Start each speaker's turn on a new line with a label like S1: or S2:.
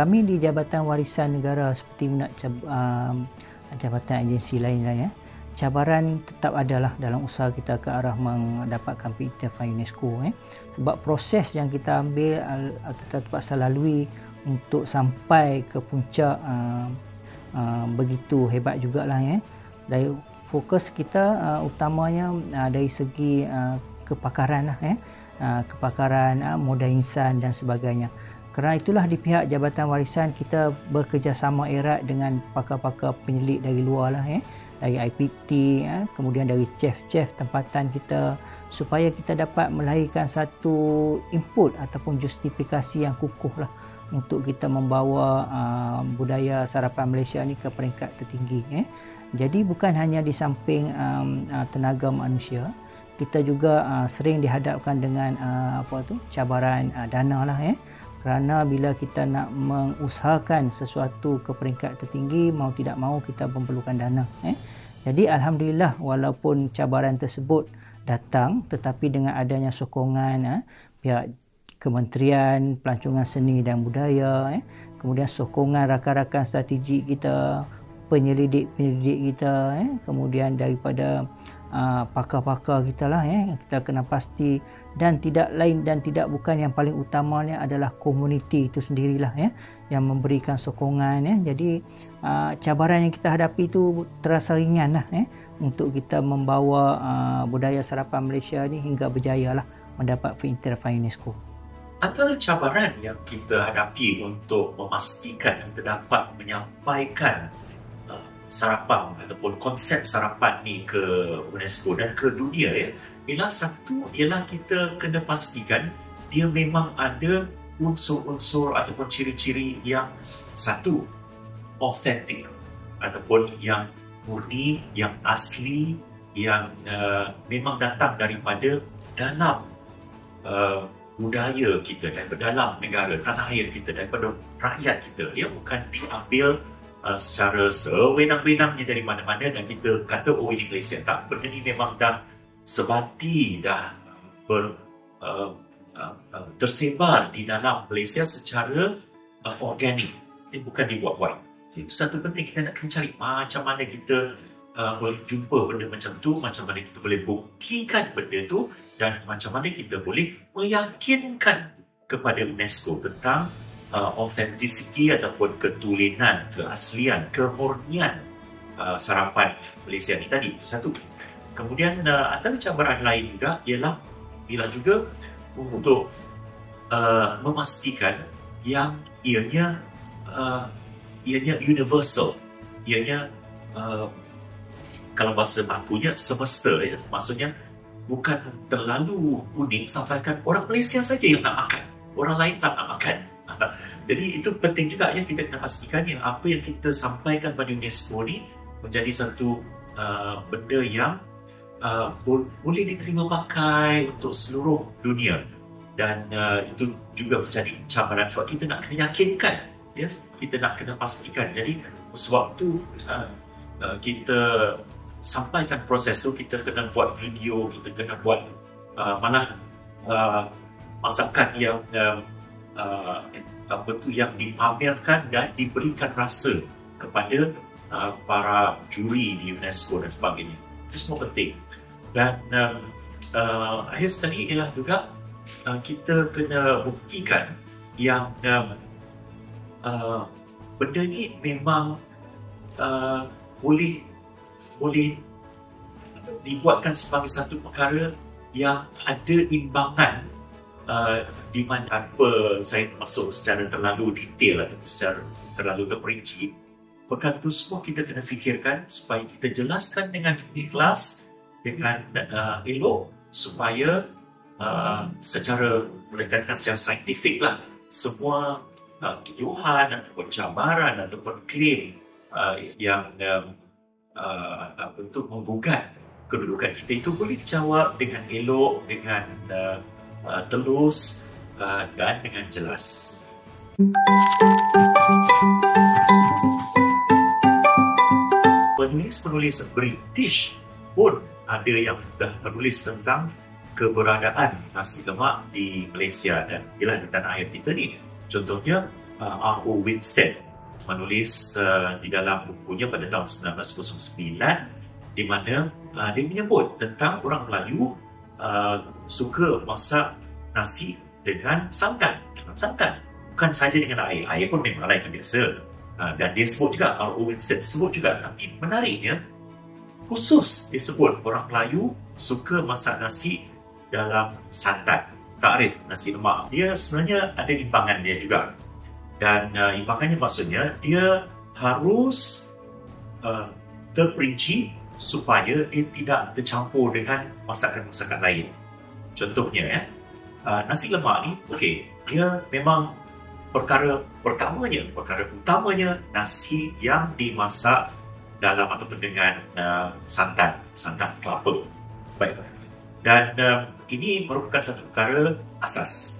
S1: kami di Jabatan Warisan Negara seperti jabatan agensi lain-lain, cabaran tetap adalah dalam usaha kita ke arah mendapatkan pengiktirafan UNESCO. Sebab proses yang kita ambil, kita terpaksa lalui untuk sampai ke puncak begitu hebat jugalah. Dari fokus kita utamanya dari segi kepakaran kepakaran modal insan dan sebagainya. Kerana itulah di pihak Jabatan Warisan kita bekerjasama erat dengan pakar-pakar penyelit dari luar lah, dari IPT, kemudian dari chef-chef tempatan kita, supaya kita dapat melahirkan satu input ataupun justifikasi yang kukuh lah untuk kita membawa budaya sarapan Malaysia ni ke peringkat tertinggi. Jadi bukan hanya di samping tenaga manusia, kita juga sering dihadapkan dengan cabaran dana lah. Kerana bila kita nak mengusahakan sesuatu ke peringkat tertinggi, mau tidak mau kita memerlukan dana. Jadi alhamdulillah, walaupun cabaran tersebut datang, tetapi dengan adanya sokongan pihak Kementerian Pelancongan Seni dan Budaya, kemudian sokongan rakan-rakan strategik kita, penyelidik-penyelidik kita, kemudian daripada pakar-pakar kita lah, kita kena pasti, dan tidak lain dan tidak bukan yang paling utamanya adalah komuniti itu sendirilah yang memberikan sokongan. Jadi cabaran yang kita hadapi itu terasa ringan lah untuk kita membawa budaya sarapan Malaysia ni hingga berjaya lah mendapat pengiktirafan UNESCO.
S2: Antara cabaran yang kita hadapi untuk memastikan kita dapat menyampaikan sarapan ataupun konsep sarapan ni ke UNESCO dan ke dunia, ialah kita kena pastikan dia memang ada unsur-unsur ataupun ciri-ciri yang satu, authentic ataupun yang murni, yang asli, yang memang datang daripada dalam budaya kita, daripada dalam negara, tanah air kita, daripada rakyat kita. Dia bukan diambil secara sewenang-wenangnya dari mana-mana dan kita kata, oh ini Malaysia. Tak, benda ni memang dah sebati, dah tersebar di dalam Malaysia secara organik. Dia bukan dibuat-buat. Itu satu penting, kita nak kena cari macam mana kita boleh jumpa benda macam tu, macam mana kita boleh buktikan benda tu, dan macam mana kita boleh meyakinkan kepada UNESCO tentang authenticity ataupun ketulinan, keaslian, kemurnian sarapan Malaysia ni tadi. Itu satu. Kemudian antara cabaran lain juga ialah juga untuk memastikan yang ianya universal, ianya kalau bahasa bakunya semesta, maksudnya bukan terlalu unik sampaikan orang Malaysia saja yang nak makan, orang lain tak nak makan. Jadi itu penting juga kita kena pastikan yang apa yang kita sampaikan pada UNESCO ni menjadi satu benda yang boleh diterima pakai untuk seluruh dunia. Dan itu juga menjadi cabaran sebab kita nak kena yakinkan, kita nak kena pastikan. Jadi sewaktu kita sampaikan proses tu, kita kena buat video, kita kena buat masakan yang yang dipamerkan dan diberikan rasa kepada para juri di UNESCO dan sebagainya. Itu semua penting. Dan akhir sekali ialah juga kita kena buktikan yang benda ni memang boleh dibuatkan sebagai satu perkara yang ada imbangan, di mana tanpa saya masuk secara terlalu detail, secara terlalu terperinci. Perkara itu semua kita kena fikirkan supaya kita jelaskan dengan ikhlas, dengan elok, supaya secara mendekatkan secara saintifik lah semua tuduhan ataupun cabaran ataupun klaim yang menggugat kedudukan kita itu boleh dijawab dengan elok, dengan telus dan dengan jelas. Penulis-penulis British pun ada yang dah menulis tentang keberadaan nasi lemak di Malaysia dan ialah di tanah air kita ni. Contohnya R.O. Winstead menulis di dalam bukunya pada tahun 1909, di mana dia menyebut tentang orang Melayu suka masak nasi dengan santan. Bukan saja dengan air. Air pun memanglah yang biasa. Dan dia sebut juga, R.O. Winstead sebut juga, tapi menariknya, khusus dia sebut orang Melayu suka masak nasi dalam santan. Takrif nasi lemak, dia sebenarnya ada imbangan dia juga. Dan imbangannya maksudnya, dia harus terperinci supaya dia tidak tercampur dengan masakan-masakan lain. Contohnya, nasi lemak ni, dia memang perkara utamanya nasi yang dimasak dalam ataupun dengan santan kelapa. Baik. Dan ini merupakan satu perkara asas.